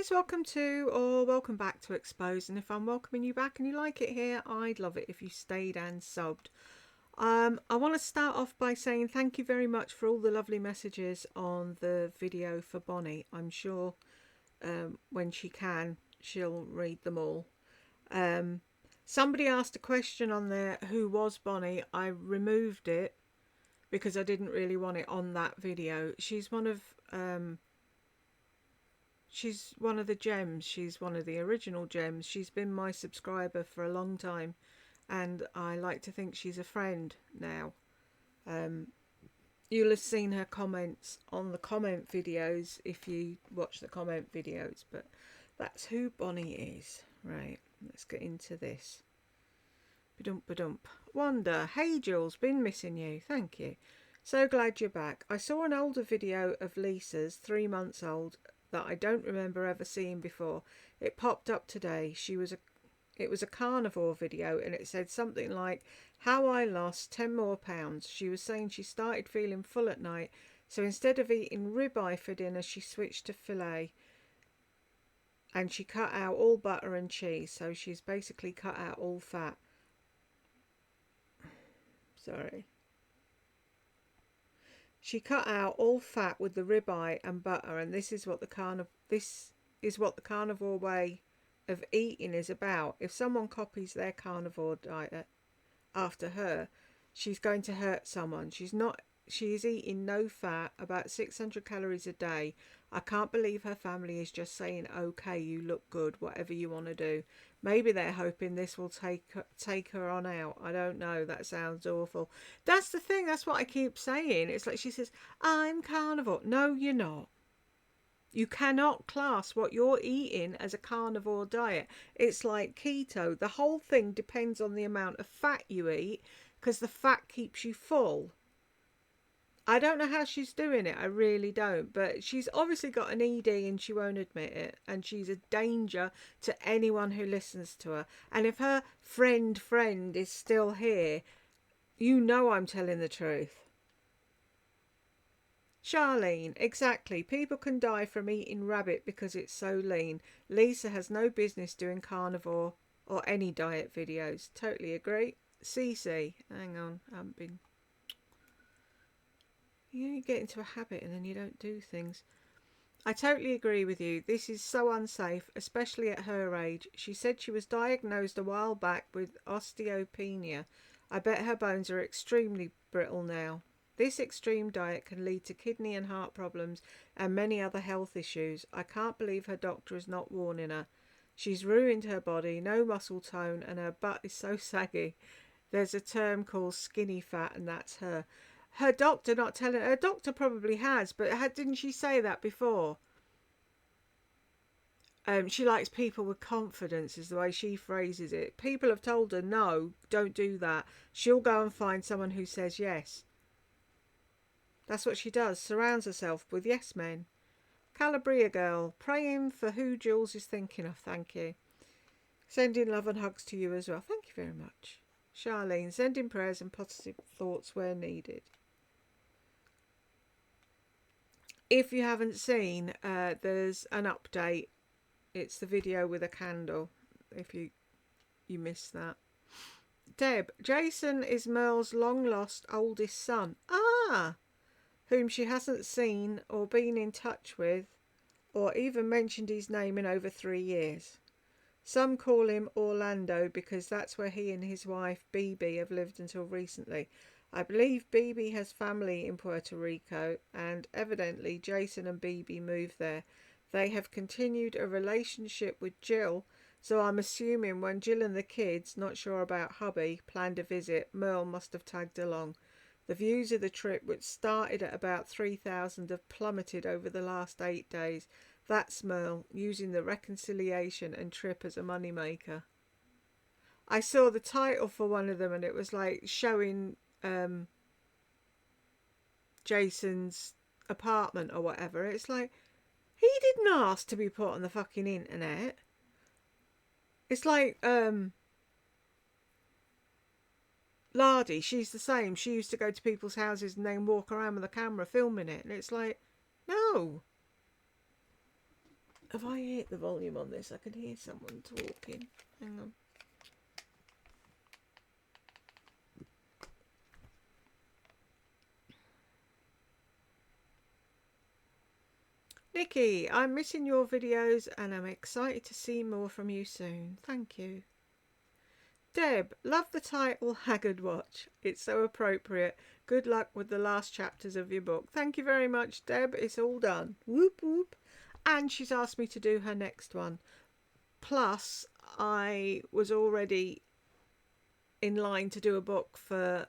guys, welcome to or welcome back to Exposed. And if I'm welcoming you back and you like it here, I'd love it if you stayed and subbed. I want to start off by saying thank you very much for all the lovely messages on the video for Bonnie. I'm sure when she can, she'll read them all. Somebody asked a question on there, who was Bonnie? I removed it because I didn't really want it on that video. She's one of the gems. She's one of the original gems. She's been my subscriber for a long time, and I like to think she's a friend now. You'll have seen her comments on the comment videos if you watch the comment videos, but that's who Bonnie is. Right, let's get into this. Ba-dump, ba-dump. Wanda, hey Jules, been missing you. Thank you. So glad you're back. I saw an older video of Lisa's, 3 months old, that I don't remember ever seeing before. It popped up today. It was a carnivore video, and it said something like, how I lost 10 more pounds. She was saying she started feeling full at night, so instead of eating ribeye for dinner, she switched to filet. And she cut out all butter and cheese, so she's basically cut out all fat. Sorry. She cut out all fat with the ribeye and butter, and this is what the carnivore way of eating is about. If someone copies their carnivore diet after her, she's going to hurt someone. She is eating no fat, about 600 calories a day. I can't believe her family is just saying, okay, you look good, whatever you want to do. Maybe they're hoping this will take her on out. I don't know. That sounds awful. That's the thing. That's what I keep saying. It's like she says, I'm carnivore. No, you're not. You cannot class what you're eating as a carnivore diet. It's like keto. The whole thing depends on the amount of fat you eat, because the fat keeps you full. I don't know how she's doing it. I really don't. But she's obviously got an ED and she won't admit it. And she's a danger to anyone who listens to her. And if her friend is still here, you know I'm telling the truth. Charlene, exactly. People can die from eating rabbit because it's so lean. Lisa has no business doing carnivore or any diet videos. Totally agree. Cece, hang on, I haven't been... You get into a habit and then you don't do things. I totally agree with you. This is so unsafe, especially at her age. She said she was diagnosed a while back with osteopenia. I bet her bones are extremely brittle now. This extreme diet can lead to kidney and heart problems and many other health issues. I can't believe her doctor is not warning her. She's ruined her body, no muscle tone, and her butt is so saggy. There's a term called skinny fat, and that's her. Her doctor not telling her. Her doctor probably has, but didn't she say that before? She likes people with confidence, is the way she phrases it. People have told her, no, don't do that. She'll go and find someone who says yes. That's what she does, surrounds herself with yes men. Calabria girl, praying for who Jules is thinking of, thank you. Sending love and hugs to you as well, thank you very much. Charlene, sending prayers and positive thoughts where needed. If you haven't seen, there's an update. It's the video with a candle, if you missed that. Deb, Jason is Merle's long-lost oldest son. Ah! Whom she hasn't seen or been in touch with or even mentioned his name in over 3 years. Some call him Orlando because that's where he and his wife, Bibi, have lived until recently. I believe Bibi has family in Puerto Rico, and evidently Jason and Bibi moved there. They have continued a relationship with Jill, so I'm assuming when Jill and the kids, not sure about hubby, planned a visit, Merle must have tagged along. The views of the trip, which started at about 3,000, have plummeted over the last 8 days. That's Merle, using the reconciliation and trip as a moneymaker. I saw the title for one of them and it was like showing Jason's apartment or whatever. It's like, he didn't ask to be put on the fucking internet. It's like Lardy, she's the same. She used to go to people's houses and then walk around with a camera filming it. And it's like, no. If I hit the volume on this, I can hear someone talking. Hang on. Nikki, I'm missing your videos and I'm excited to see more from you soon. Thank you. Deb, love the title Haggard Watch. It's so appropriate. Good luck with the last chapters of your book. Thank you very much, Deb. It's all done. Whoop whoop. And she's asked me to do her next one. Plus, I was already in line to do a book for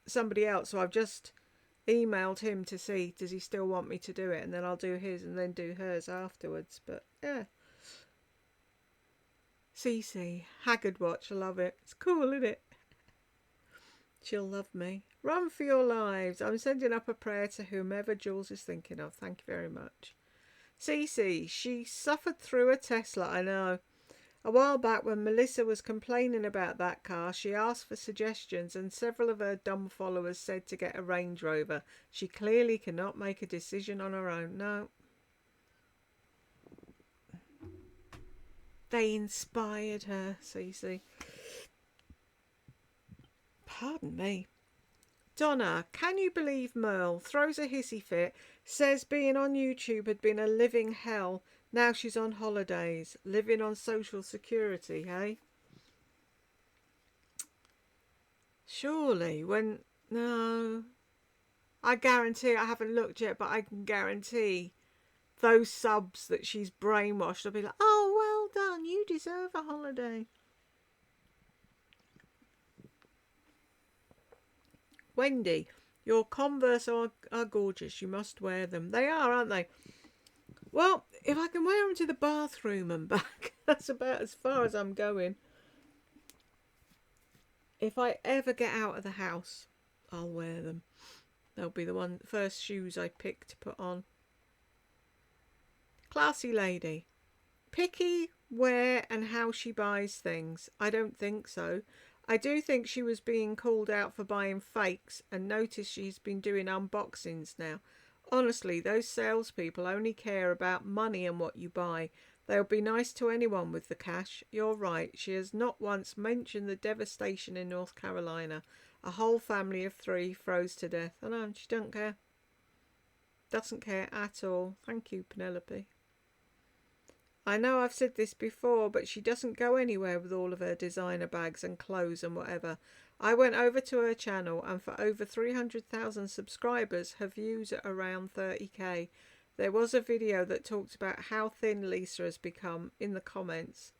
somebody else. So I've just emailed him to see does he still want me to do it, and then I'll do his and then do hers afterwards. But yeah. Cece, Haggard Watch, I love it. It's cool, isn't it? She'll love me. Run for your lives. I'm sending up a prayer to whomever Jules is thinking of. Thank you very much. Cece, she suffered through a Tesla, I know. A while back when Melissa was complaining about that car, she asked for suggestions and several of her dumb followers said to get a Range Rover. She clearly cannot make a decision on her own. No. They inspired her, Cece. Pardon me. Donna, can you believe Merle throws a hissy fit, says being on YouTube had been a living hell. Now she's on holidays, living on social security, hey? Surely, when... No. I guarantee, I haven't looked yet, but I can guarantee those subs that she's brainwashed will be like, oh, well done, you deserve a holiday. Wendy, your Converse are gorgeous. You must wear them. They are, aren't they? Well, if I can wear them to the bathroom and back, that's about as far as I'm going. If I ever get out of the house, I'll wear them. They'll be the first shoes I pick to put on. Classy lady. Picky where and how she buys things. I don't think so. I do think she was being called out for buying fakes and notice she's been doing unboxings now. Honestly, those salespeople only care about money and what you buy. They'll be nice to anyone with the cash. You're right. She has not once mentioned the devastation in North Carolina. A whole family of 3 froze to death. I know, she don't care. Doesn't care at all. Thank you, Penelope. I know I've said this before, but she doesn't go anywhere with all of her designer bags and clothes and whatever. I went over to her channel and for over 300,000 subscribers, her views are around 30k. There was a video that talked about how thin Lisa has become in the comments.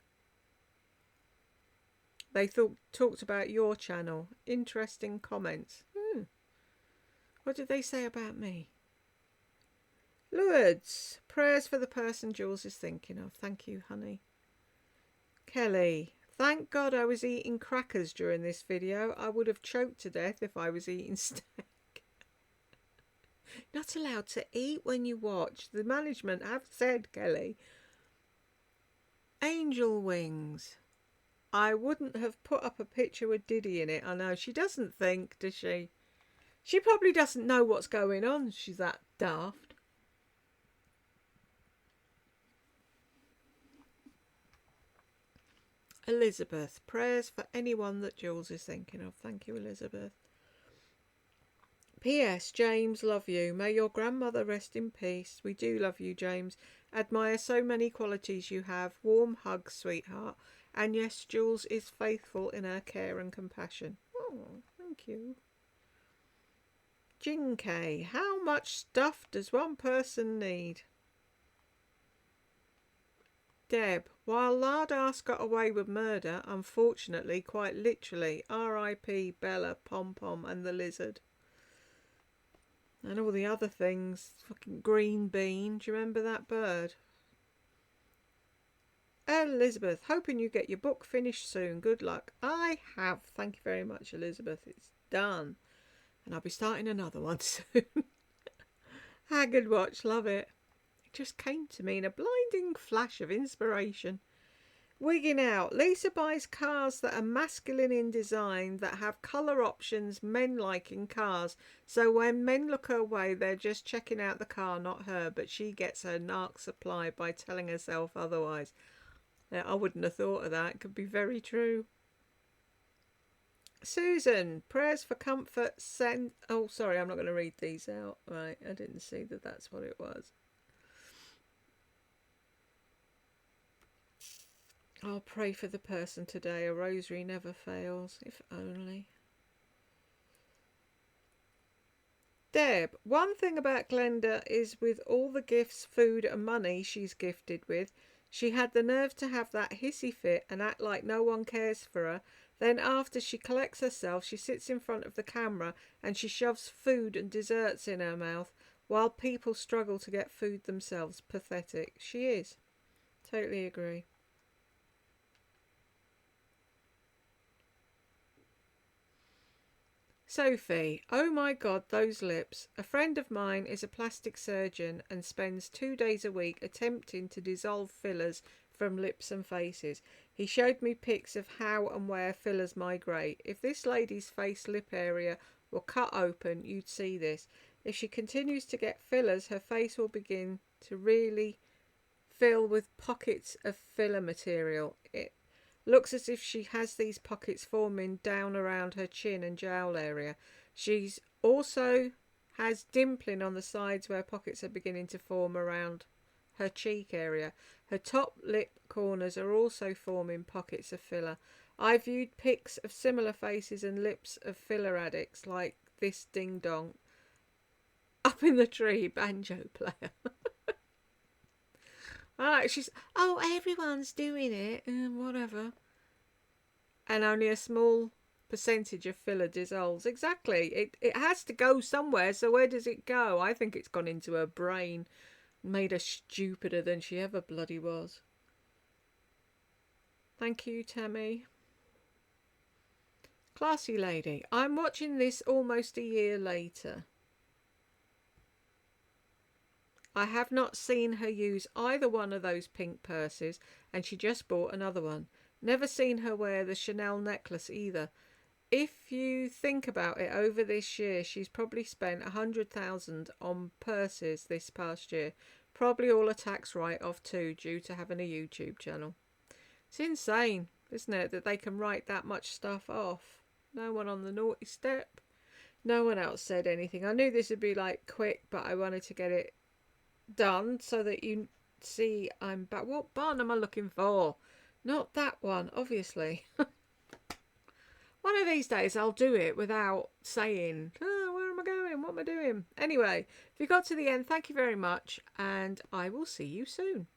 They talked about your channel. Interesting comments. What did they say about me? Lourdes, prayers for the person Jules is thinking of. Thank you, honey. Kelly, thank God I was eating crackers during this video. I would have choked to death if I was eating steak. Not allowed to eat when you watch. The management have said, Kelly. Angel wings. I wouldn't have put up a picture with Diddy in it. I know. She doesn't think, does she? She probably doesn't know what's going on. She's that daft. Elizabeth, prayers for anyone that Jules is thinking of. Thank you, Elizabeth. P.S. James, love you. May your grandmother rest in peace. We do love you, James. Admire so many qualities you have. Warm hugs, sweetheart. And yes, Jules is faithful in her care and compassion. Oh, thank you. Jinkei, how much stuff does one person need? Deb, while Lardass got away with murder, unfortunately, quite literally, R.I.P. Bella, Pom Pom and the lizard. And all the other things. Fucking green bean. Do you remember that bird? Elizabeth, hoping you get your book finished soon. Good luck. I have. Thank you very much, Elizabeth. It's done. And I'll be starting another one soon. Haggard Watch, love it. It just came to me in a blinding flash of inspiration. Wigging out. Lisa buys cars that are masculine in design, that have colour options men like in cars. So when men look her way, they're just checking out the car, not her. But she gets her narc supply by telling herself otherwise. Yeah, I wouldn't have thought of that. It could be very true. Susan, prayers for comfort. Send. Oh, sorry, I'm not going to read these out. Right, I didn't see that that's what it was. I'll pray for the person today. A rosary never fails, if only. Deb, one thing about Glenda is with all the gifts, food and money she's gifted with, she had the nerve to have that hissy fit and act like no one cares for her. Then after she collects herself, she sits in front of the camera and she shoves food and desserts in her mouth while people struggle to get food themselves. Pathetic. She is. Totally agree. Sophie, oh my God, those lips. A friend of mine is a plastic surgeon and spends 2 days a week attempting to dissolve fillers from lips and faces. He showed me pics of how and where fillers migrate. If this lady's face lip area were cut open, you'd see this. If she continues to get fillers, her face will begin to really fill with pockets of filler material. It looks as if she has these pockets forming down around her chin and jowl area. She's also has dimpling on the sides where pockets are beginning to form around her cheek area. Her top lip corners are also forming pockets of filler. I viewed pics of similar faces and lips of filler addicts like this ding dong up in the tree banjo player. She's, oh, everyone's doing it, whatever. And only a small percentage of filler dissolves. Exactly. It has to go somewhere, so where does it go? I think it's gone into her brain, made her stupider than she ever bloody was. Thank you, Tammy. Classy lady, I'm watching this almost a year later. I have not seen her use either one of those pink purses, and she just bought another one. Never seen her wear the Chanel necklace either. If you think about it, over this year, she's probably spent 100,000 on purses this past year. Probably all a tax write-off too, due to having a YouTube channel. It's insane, isn't it, that they can write that much stuff off? No one on the naughty step. No one else said anything. I knew this would be like quick, but I wanted to get it done so that you see I'm back. What button am I looking for? Not that one, obviously. One of these days I'll do it without saying, oh, where am I going? What am I doing? Anyway, if you got to the end, thank you very much, and I will see you soon.